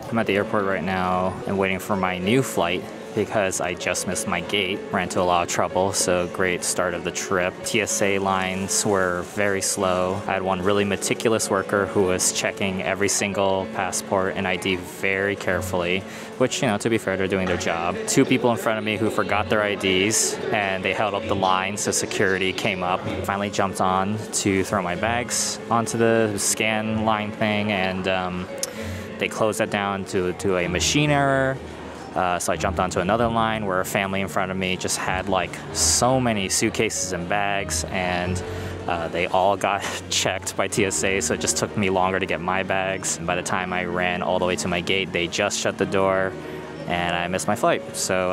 I'm at the airport right now and waiting for my new flight because I just missed my gate. Ran into a lot of trouble, so great start of the trip. TSA lines were very slow. I had one really meticulous worker who was checking every single passport and ID very carefully, which, you know, to be fair, they're doing their job. Two people in front of me who forgot their IDs and they held up the line, so security came up. Finally jumped on to throw my bags onto the scan line thing, and they closed that down to a machine error. So I jumped onto another line where a family in front of me just had like so many suitcases and bags, and they all got checked by TSA, so it just took me longer to get my bags. And by the time I ran all the way to my gate, they just shut the door and I missed my flight. So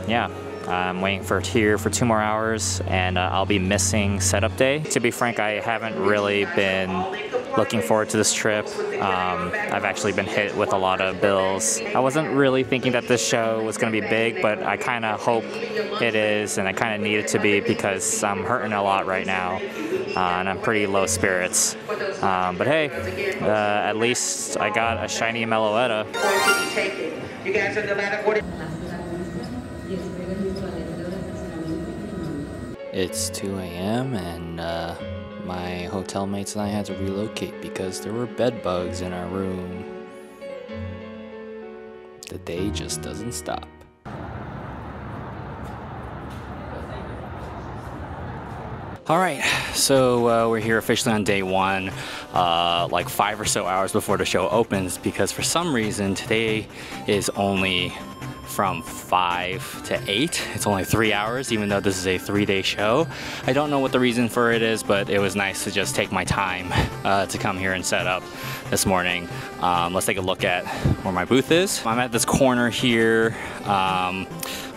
yeah, I'm waiting here for 2 more hours, and I'll be missing setup day. To be frank, I haven't really been looking forward to this trip. I've actually been hit with a lot of bills. I wasn't really thinking that this show was going to be big, but I kind of hope it is, and I kind of need it to be because I'm hurting a lot right now, and I'm pretty low spirits. But hey, at least I got a shiny Meloetta. You guys are the It's 2 a.m. and my hotel mates and I had to relocate because there were bed bugs in our room. The day just doesn't stop. All right, so we're here officially on day one, like 5 or so hours before the show opens, because for some reason today is only from 5 to 8. It's only 3 hours, even though this is a 3-day show. I don't know what the reason for it is, but it was nice to just take my time to come here and set up this morning. Let's take a look at where my booth is. I'm at this corner here,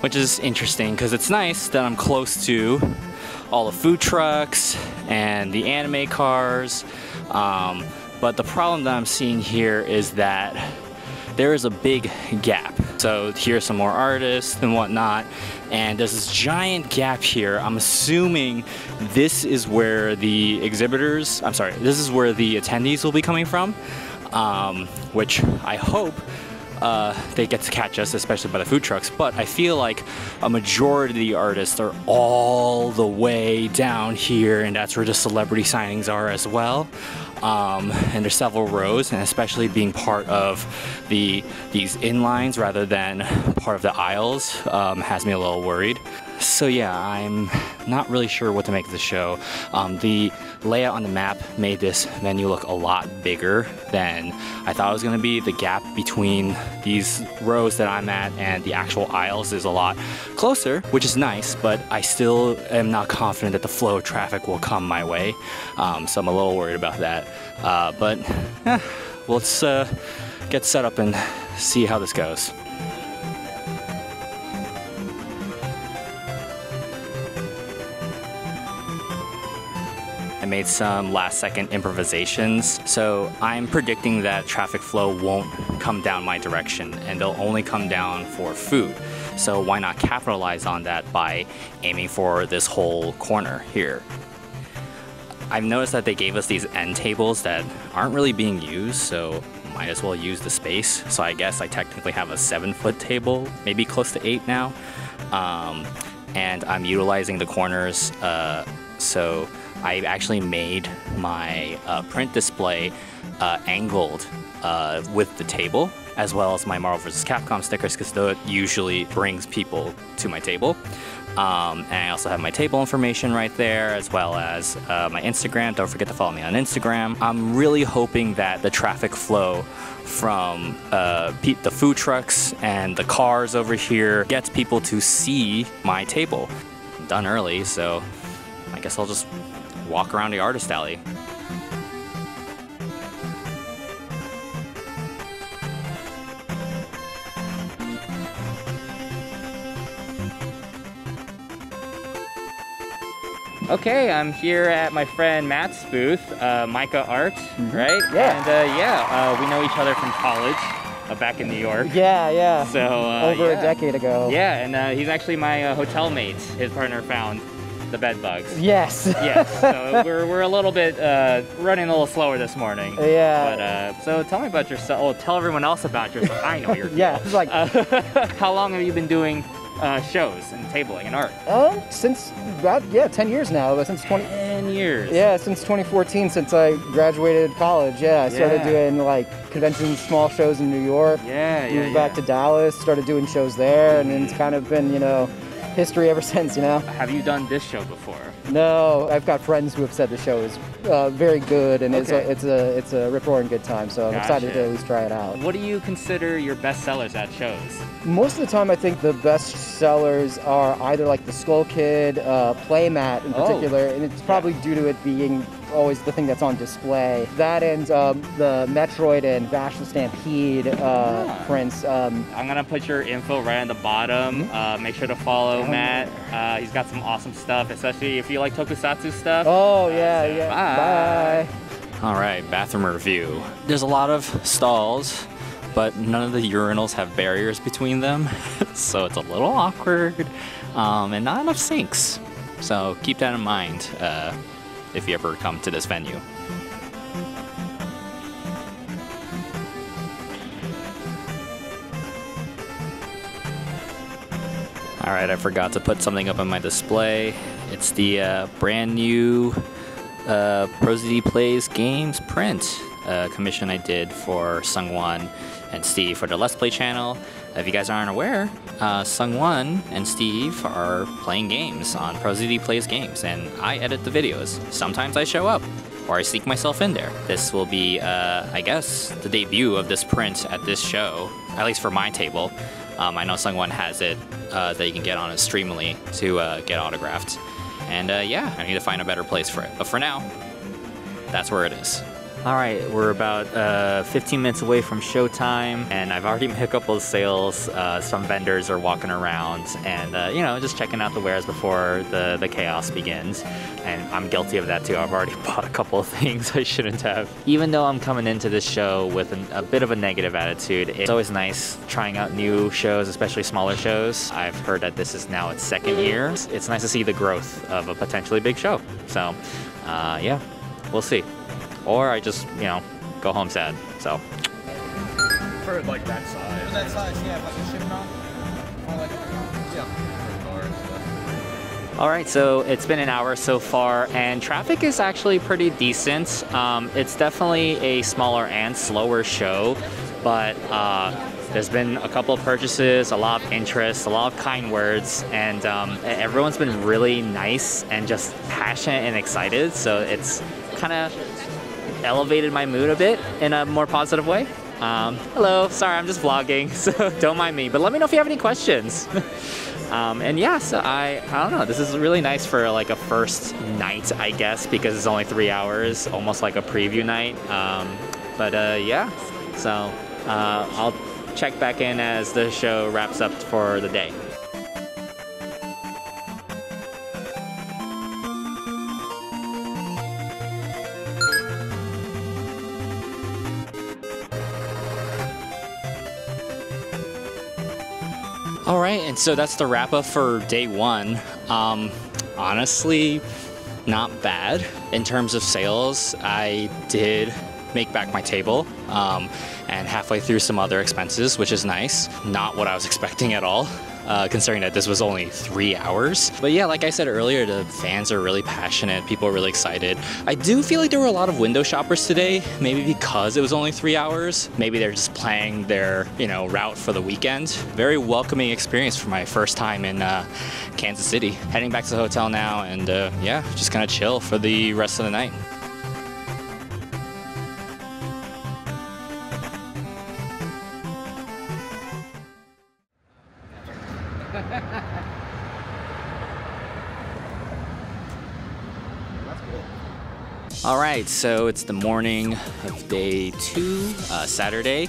which is interesting because it's nice that I'm close to all the food trucks and the anime cars. But the problem that I'm seeing here is that there is a big gap. So here's some more artists and whatnot, and there's this giant gap here. I'm assuming this is where the exhibitors, this is where the attendees will be coming from, which I hope they get to catch us, especially by the food trucks. But I feel like a majority of the artists are all the way down here, and that's where the celebrity signings are as well. And there's several rows, and especially being part of these inlines rather than part of the aisles has me a little worried. So yeah, I'm not really sure what to make of the show. The layout on the map made this venue look a lot bigger than I thought it was going to be. The gap between these rows that I'm at and the actual aisles is a lot closer, which is nice, but I still am not confident that the flow of traffic will come my way. So I'm a little worried about that. But let's get set up and see how this goes. I made some last-second improvisations, so I'm predicting that traffic flow won't come down my direction, and they'll only come down for food. So why not capitalize on that by aiming for this whole corner here? I've noticed that they gave us these end tables that aren't really being used, so might as well use the space. So I guess I technically have a 7-foot table, maybe close to 8 now, and I'm utilizing the corners. So I actually made my print display angled with the table, as well as my Marvel vs. Capcom stickers, because that usually brings people to my table. And I also have my table information right there, as well as my Instagram. Don't forget to follow me on Instagram. I'm really hoping that the traffic flow from the food trucks and the cars over here gets people to see my table. I'm done early, so I guess I'll just walk around the artist alley. Okay, I'm here at my friend Matt's booth, MaecaArt, right? Yeah. And we know each other from college, back in New York. Yeah. So over a decade ago. Yeah, and he's actually my hotel mate. His partner found the bed bugs. Yes. Yes. So we're a little bit running a little slower this morning. Yeah. But so tell me about yourself. Oh, tell everyone else about yourself. I know you're. Yeah. It's like how long have you been doing shows and tabling and art? Since about 10 years now. Since 10 years. Yeah, since 2014, since I graduated college. Yeah, I started doing like conventions, small shows in New York. Moved back to Dallas, started doing shows there, and it's kind of been, you know, history ever since, you know. Have you done this show before? No, I've got friends who have said the show is very good, and it's a rip-roaring good time, so I'm excited to at least try it out. What do you consider your best sellers at shows? Most of the time, I think the best sellers are either like the Skull Kid, playmat in particular, and it's probably due to it being always the thing that's on display. That and the Metroid and Vash the Stampede prints. I'm gonna put your info right on the bottom. Make sure to follow Matt. He's got some awesome stuff, especially if you like tokusatsu stuff. Oh yeah. Bye. All right, bathroom review. There's a lot of stalls, but none of the urinals have barriers between them, so it's a little awkward, and not enough sinks. So keep that in mind if you ever come to this venue. All right, I forgot to put something up on my display. It's the brand new ProZD Plays Games print commission I did for Sungwon and Steve for the Let's Play channel. If you guys aren't aware, Sungwon and Steve are playing games on ProZD Plays Games, and I edit the videos. Sometimes I show up, or I sneak myself in there. This will be, I guess, the debut of this print at this show, at least for my table. I know Sungwon has it that you can get on it Streamly to get autographed. And yeah, I need to find a better place for it. But for now, that's where it is. All right, we're about 15 minutes away from showtime, and I've already made a couple of sales. Some vendors are walking around and, you know, just checking out the wares before the chaos begins. And I'm guilty of that too. I've already bought a couple of things I shouldn't have. Even though I'm coming into this show with a bit of a negative attitude, it's always nice trying out new shows, especially smaller shows. I've heard that this is now its second year. It's nice to see the growth of a potentially big show. So, yeah, we'll see. Or I just, you know, go home sad, so. For like that size. For that size, yeah, like a shimmer. Or like, yeah. All right, so it's been an hour so far, and traffic is actually pretty decent. It's definitely a smaller and slower show, but there's been a couple of purchases, a lot of interest, a lot of kind words, and everyone's been really nice and just passionate and excited, so it's kind of elevated my mood a bit in a more positive way. Hello, sorry, I'm just vlogging, so don't mind me, but let me know if you have any questions. And yeah, so I don't know, this is really nice for like a first night, I guess, because it's only 3 hours, almost like a preview night. But yeah, so I'll check back in as the show wraps up for the day. All right, and so that's the wrap up for day one. Honestly, not bad. In terms of sales, I did make back my table and halfway through some other expenses, which is nice. Not what I was expecting at all, considering that this was only 3 hours. But yeah, like I said earlier, the fans are really passionate, people are really excited. I do feel like there were a lot of window shoppers today, maybe because it was only 3 hours. Maybe they're just planning their, you know, route for the weekend. Very welcoming experience for my first time in Kansas City. Heading back to the hotel now, and yeah, just gonna chill for the rest of the night. All right, so it's the morning of day 2, Saturday.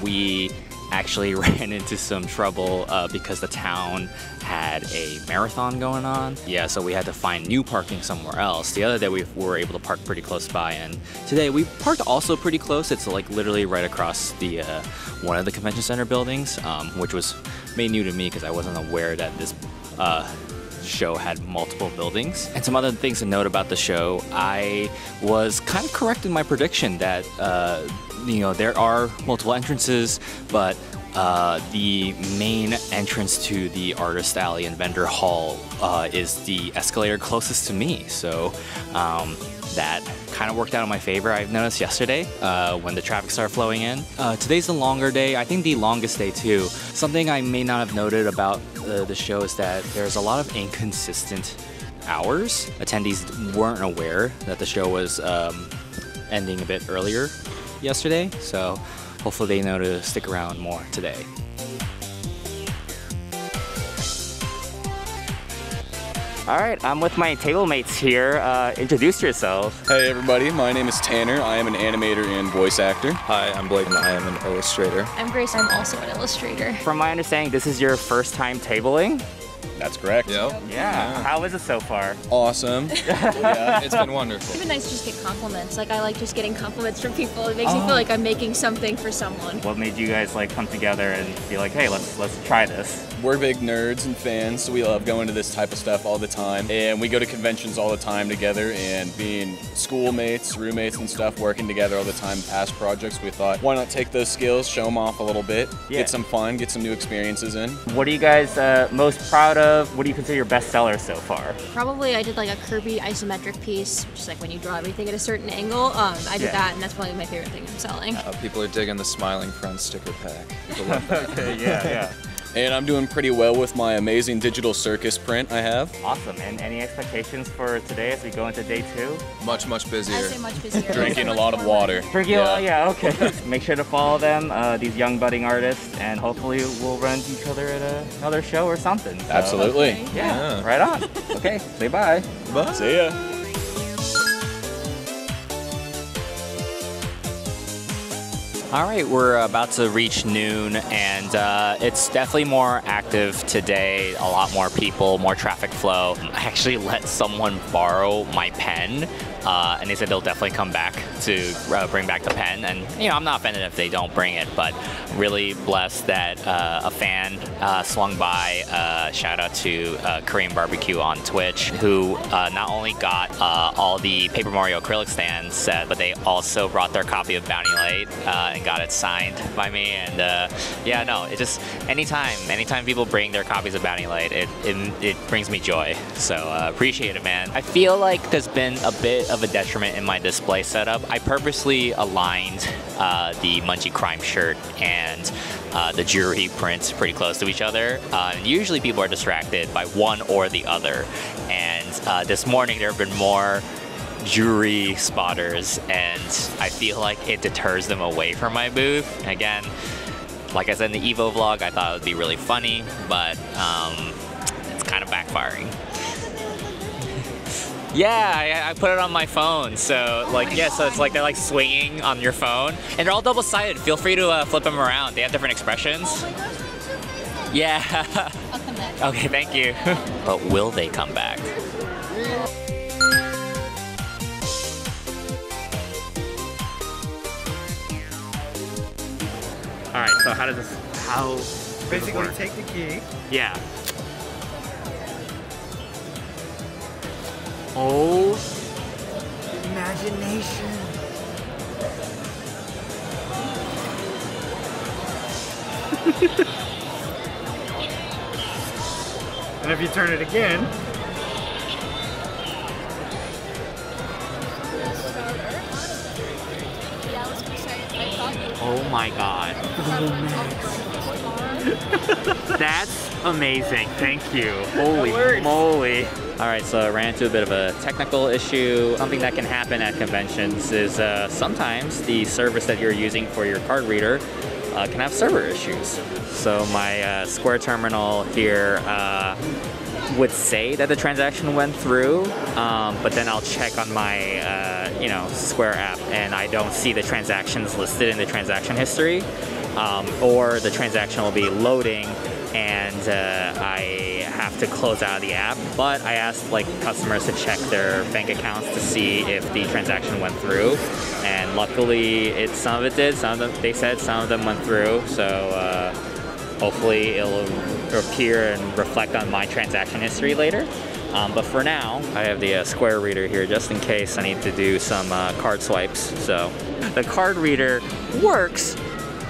We actually ran into some trouble because the town had a marathon going on. Yeah, so we had to find new parking somewhere else. The other day we were able to park pretty close by, and today we parked also pretty close. It's like literally right across the one of the convention center buildings, which was made new to me because I wasn't aware that this show had multiple buildings. And some other things to note about the show, I was kind of correct in my prediction that you know, there are multiple entrances, but the main entrance to the Artist Alley and Vendor Hall is the escalator closest to me. So that kind of worked out in my favor. I've noticed yesterday when the traffic started flowing in. Today's the longer day, I think the longest day too. Something I may not have noted about the show is that there's a lot of inconsistent hours. Attendees weren't aware that the show was ending a bit earlier yesterday, so hopefully they know to stick around more today. All right, I'm with my table mates here. Introduce yourself. Hey everybody, my name is Tanner. I am an animator and voice actor. Hi, I'm Blake and I am an illustrator. I'm Grace, I'm also an illustrator. From my understanding, this is your first time tabling? That's correct. Yep. Yeah. How is it so far? Awesome. Yeah. It's been wonderful. It's been nice to just get compliments. Like, I like just getting compliments from people. It makes me feel like I'm making something for someone. What made you guys like come together and be like, hey, let's try this? We're big nerds and fans, so we love going to this type of stuff all the time. And we go to conventions all the time together, and being schoolmates, roommates and stuff, working together all the time, past projects, we thought, why not take those skills, show them off a little bit, get some fun, get some new experiences in. What are you guys most proud of? What do you consider your best seller so far? Probably I did like a Kirby isometric piece, which is like when you draw everything at a certain angle. I did that, and that's probably my favorite thing I'm selling. People are digging the Smiling Friends sticker pack. People love that. Okay, yeah. And I'm doing pretty well with my amazing digital circus print I have. Awesome. And any expectations for today as we go into day 2? Much busier. I say much busier. Drinking a lot of water. Drinking a lot, yeah, okay. Make sure to follow them, these young budding artists, and hopefully we'll run into each other at another show or something. So, Absolutely. yeah, right on. Okay, say bye. Bye. See ya. All right, we're about to reach noon, and it's definitely more active today. A lot more people, more traffic flow. I actually let someone borrow my pen, and they said they'll definitely come back to bring back the pen. And you know, I'm not offended if they don't bring it, but really blessed that a fan swung by. Shout out to Korean Barbecue on Twitch, who not only got all the Paper Mario acrylic stands set, but they also brought their copy of Bounty Light and got it signed by me. And yeah, no, it just anytime people bring their copies of Bounty Light, it brings me joy. So appreciate it, man. I feel like there's been a bit of a detriment in my display setup. I purposely aligned the Munchie Crime shirt and the jewelry prints pretty close to each other. Usually people are distracted by one or the other, and this morning there have been more jewelry spotters, and I feel like it deters them away from my booth. Again, like I said in the Evo vlog, I thought it would be really funny, but it's kind of backfiring. Yeah, I put it on my phone, so like, yeah, so it's like they're like swinging on your phone, and they're all double-sided. Feel free to flip them around. They have different expressions. Oh my gosh, I'm so pleased. Yeah. I'll come back. Okay, thank you. But will they come back? All right, so how Basically, take the key. Yeah. Oh. Imagination. And if you turn it again, Oh my god. That's amazing. Thank you. Holy moly. Alright, so I ran into a bit of a technical issue. Something that can happen at conventions is sometimes the service that you're using for your card reader can have server issues. So my Square terminal here would say that the transaction went through, but then I'll check on my Square app and I don't see the transactions listed in the transaction history, or the transaction will be loading and I have to close out of the app. But I asked customers to check their bank accounts to see if the transaction went through, and luckily some of it did. They said some of them went through, so hopefully it'll to appear and reflect on my transaction history later. But for now, I have the Square reader here just in case I need to do some card swipes. So the card reader works,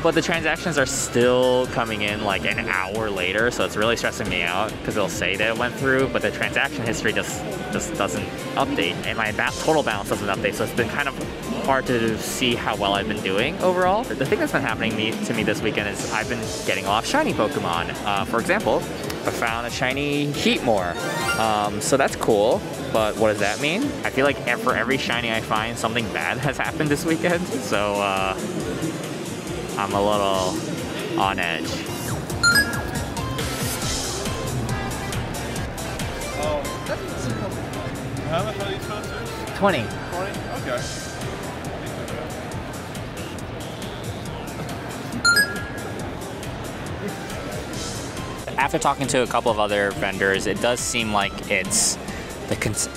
but the transactions are still coming in like an hour later, so it's really stressing me out because it'll say that it went through, but the transaction history just doesn't update, and my total balance doesn't update, so it's been kind of hard to see how well I've been doing overall. The thing that's been happening to me this weekend is I've been getting a lot of shiny Pokemon. For example, I found a shiny Heatmore, so that's cool. But what does that mean? I feel like for every shiny I find, something bad has happened this weekend, so I'm a little on edge. How much are these posters? 20. 20? Okay. After talking to a couple of other vendors, it does seem like it's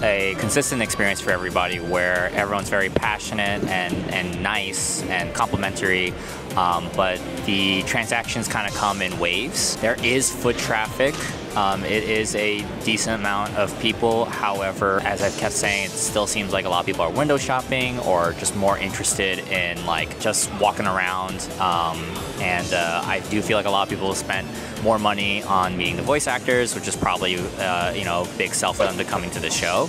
a consistent experience for everybody where everyone's very passionate and nice and complimentary, but the transactions kind of come in waves. There is foot traffic. It is a decent amount of people. However, as I've kept saying, it still seems like a lot of people are window shopping or just more interested in like just walking around. I do feel like a lot of people spent more money on meeting the voice actors, which is probably you know, big sell for them to coming to the show.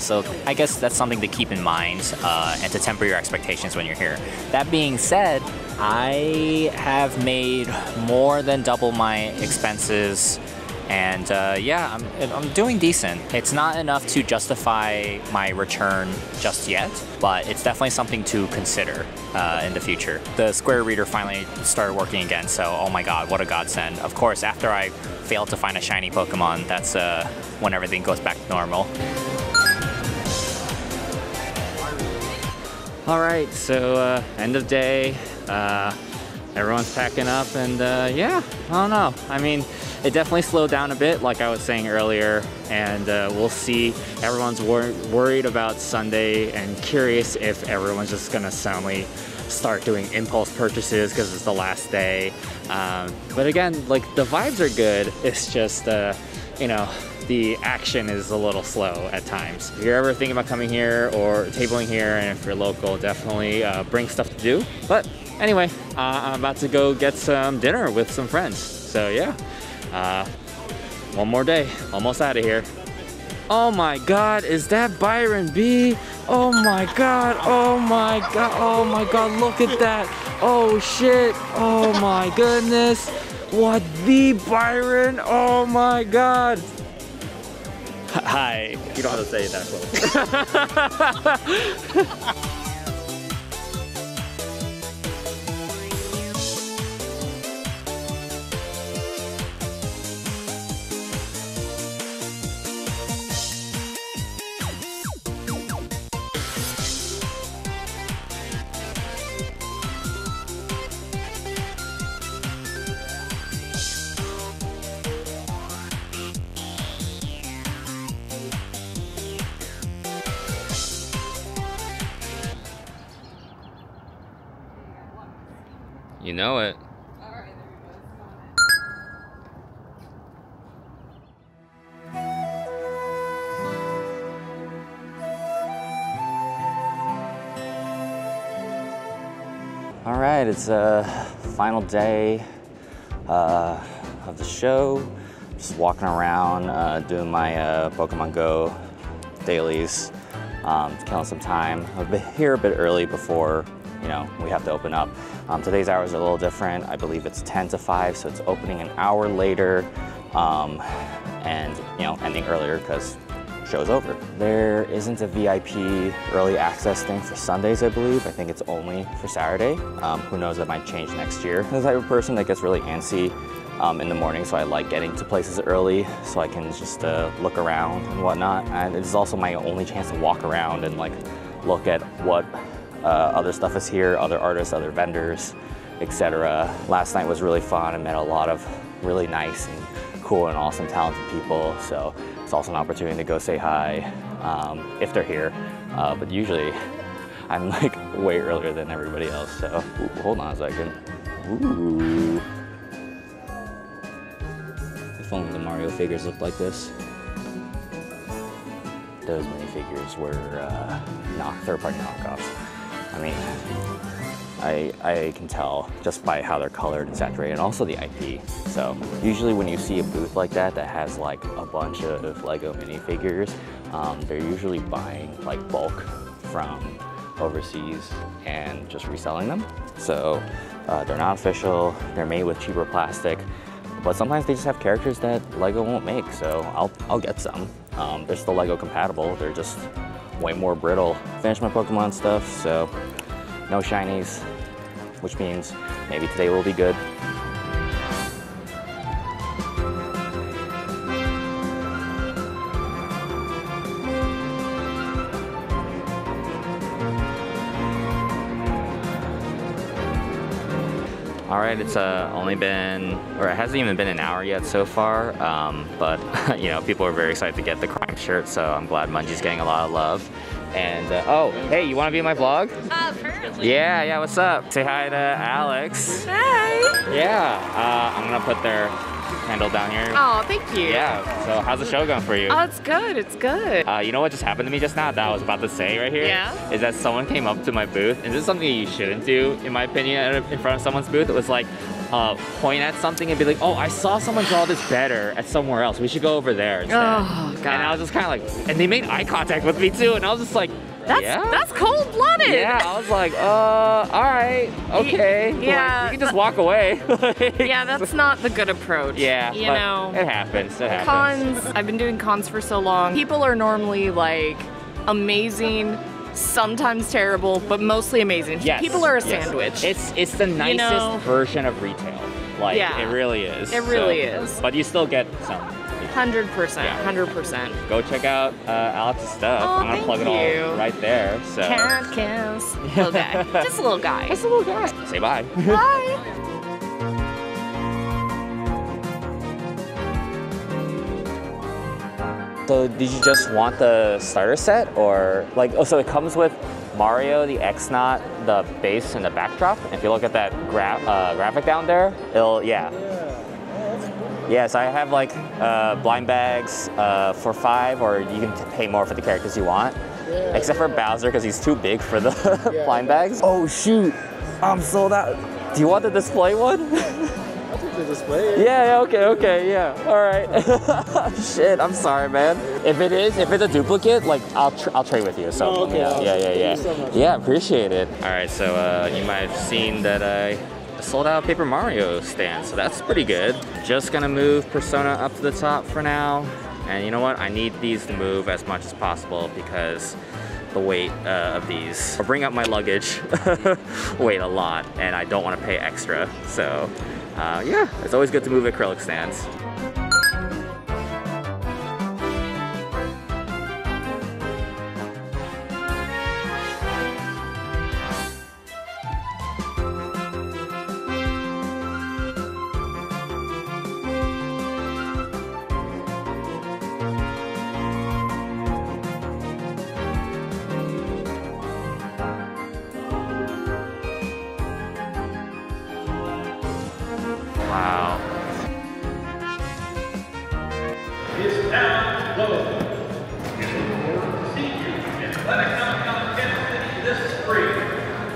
So I guess that's something to keep in mind and to temper your expectations when you're here. That being said, I have made more than double my expenses. And yeah, I'm doing decent. It's not enough to justify my return just yet, but it's definitely something to consider in the future. The Square reader finally started working again, so oh my god, what a godsend. Of course, after I failed to find a shiny Pokemon, that's when everything goes back to normal. Alright, so end of day. Everyone's packing up and yeah, I don't know. I mean, it definitely slowed down a bit, like I was saying earlier, and we'll see. Everyone's worried about Sunday and curious if everyone's just gonna suddenly start doing impulse purchases because it's the last day. But again, like the vibes are good. It's just, you know, the action is a little slow at times. If you're ever thinking about coming here or tabling here, and if you're local, definitely bring stuff to do. But anyway, I'm about to go get some dinner with some friends. So yeah, one more day, almost out of here. Oh my god, is that Byron B? Oh my god, oh my god, oh my god, look at that. Oh shit, oh my goodness. What, the Byron? Oh my god. Hi. You don't have to say it that close. You know it. All right, it's a final day of the show. Just walking around, doing my Pokemon Go dailies, killing some time. I've been here a bit early before, you know, we have to open up. Today's hours are a little different. I believe it's 10 to 5, so it's opening an hour later, and you know, ending earlier because show's over. There isn't a VIP early access thing for Sundays, I believe. I think it's only for Saturday. Who knows, that might change next year. I'm the type of person that gets really antsy in the morning, so I like getting to places early so I can just look around and whatnot. And it's also my only chance to walk around and like look at what other stuff is here, other artists, other vendors, etc. Last night was really fun. I met a lot of really nice and cool and awesome talented people, so it's also an opportunity to go say hi if they're here. But usually I'm like way earlier than everybody else, so hold on a second. Ooh. if only the Mario figures looked like this. Those minifigures were third-party knockoffs. I mean, I can tell just by how they're colored and saturated, and also the IP. So usually when you see a booth like that has like a bunch of Lego minifigures, they're usually buying like bulk from overseas and just reselling them. So they're not official, they're made with cheaper plastic, but sometimes they just have characters that Lego won't make, so I'll get some. They're still Lego compatible, they're just way more brittle. Finished my Pokemon stuff, so no shinies, which means maybe today will be good. All right, it's only been, or it hasn't even been an hour yet so far, but you know, people are very excited to get the crime shirt, so I'm glad Mungie's getting a lot of love. And oh, hey, you want to be in my vlog? Apparently. Yeah, what's up? Say hi to Alex. Hi. Yeah, I'm gonna put their handle down here. Oh, thank you. Yeah, so how's the show going for you? Oh, it's good, it's good. You know what just happened to me just now that I was about to say right here? Yeah? Is that someone came up to my booth, and this is something you shouldn't do, in my opinion, in front of someone's booth. It was like, point at something and be like, oh, I saw someone draw this better at somewhere else. We should go over there instead. Oh, God. And I was just kind of like, and they made eye contact with me too, and I was just like, That's cold-blooded. Yeah, I was like, all right, okay. Yeah. Like, you can just walk away. Yeah, that's not the good approach. Yeah, you know. It happens, it happens. Cons, I've been doing cons for so long. People are normally like amazing, sometimes terrible, but mostly amazing. Yes, People are a yes. sandwich. It's the nicest version of retail. Like, Yeah. it really is. It really is. But you still get some. 100%, Yeah. 100%. Go check out Alex's stuff. Oh, I'm gonna plug it thank all you. right there. So. Cat kiss. Little guy. Just a little guy. Just a little guy. Say bye. Bye. So did you just want the starter set, or like, oh, so it comes with Mario, the X-Knot, the base, and the backdrop. If you look at that graphic down there, it'll, yeah. Yeah, so I have like blind bags for $5, or you can pay more for the characters you want. Yeah. Except for Bowser, because he's too big for the blind bags. Oh shoot, I'm sold out. Do you want the display one? I'll take the display. Yeah, okay, yeah. All right. Shit, I'm sorry, man. If it's a duplicate, like I'll trade with you. So okay. Yeah. Thank you so much. Yeah, appreciate it. All right, so you might have seen that I sold out Paper Mario stand, so that's pretty good. Just gonna move Persona up to the top for now. And you know what? I need these to move as much as possible because the weight of these will bring up my luggage weight a lot, and I don't want to pay extra. So yeah, it's always good to move acrylic stands. Wow. It's down low. See you in Atlanta Comic-Con Kansas City this spring.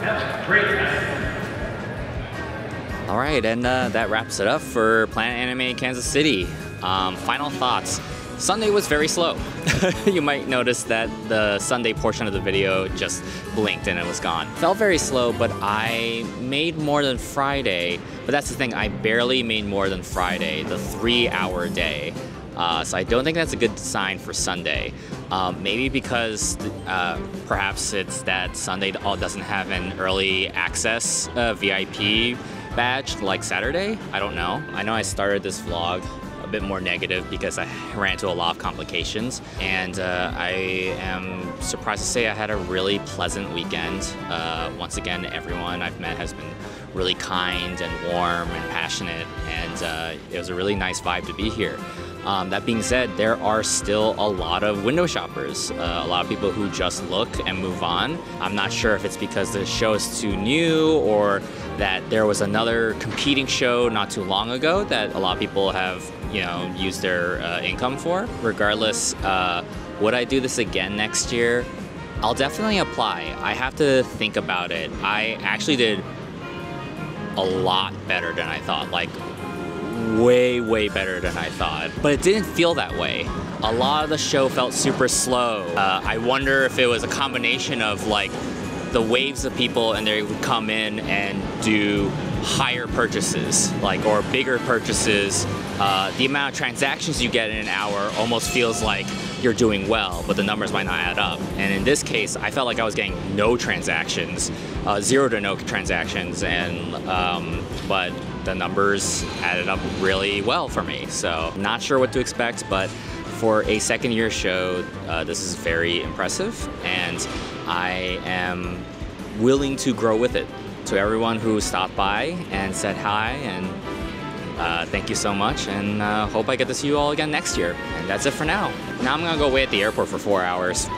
Have a great time. All right, and that wraps it up for Planet Anime Kansas City. Final thoughts. Sunday was very slow. You might notice that the Sunday portion of the video just blinked and it was gone. Felt very slow, but I made more than Friday. But that's the thing, I barely made more than Friday, the 3-hour day. So I don't think that's a good sign for Sunday. Maybe because perhaps it's that Sunday doesn't have an early access VIP badge like Saturday. I don't know. I know I started this vlog a bit more negative because I ran into a lot of complications, and I am surprised to say I had a really pleasant weekend. Once again, everyone I've met has been really kind and warm and passionate, and it was a really nice vibe to be here. That being said, there are still a lot of window shoppers, a lot of people who just look and move on. I'm not sure if it's because the show is too new or that there was another competing show not too long ago that a lot of people have you know, use their income for. Regardless, would I do this again next year? I'll definitely apply. I have to think about it. I actually did a lot better than I thought, like way better than I thought. But it didn't feel that way. A lot of the show felt super slow. I wonder if it was a combination of like the waves of people and they would come in and do higher purchases, like, or bigger purchases. The amount of transactions you get in an hour almost feels like you're doing well, but the numbers might not add up. And in this case, I felt like I was getting no transactions, 0 to no transactions, and but the numbers added up really well for me. So not sure what to expect, but for a second-year show, this is very impressive, and I am willing to grow with it. To everyone who stopped by and said hi, and thank you so much, and hope I get to see you all again next year. And that's it for now. Now I'm gonna go wait at the airport for 4 hours.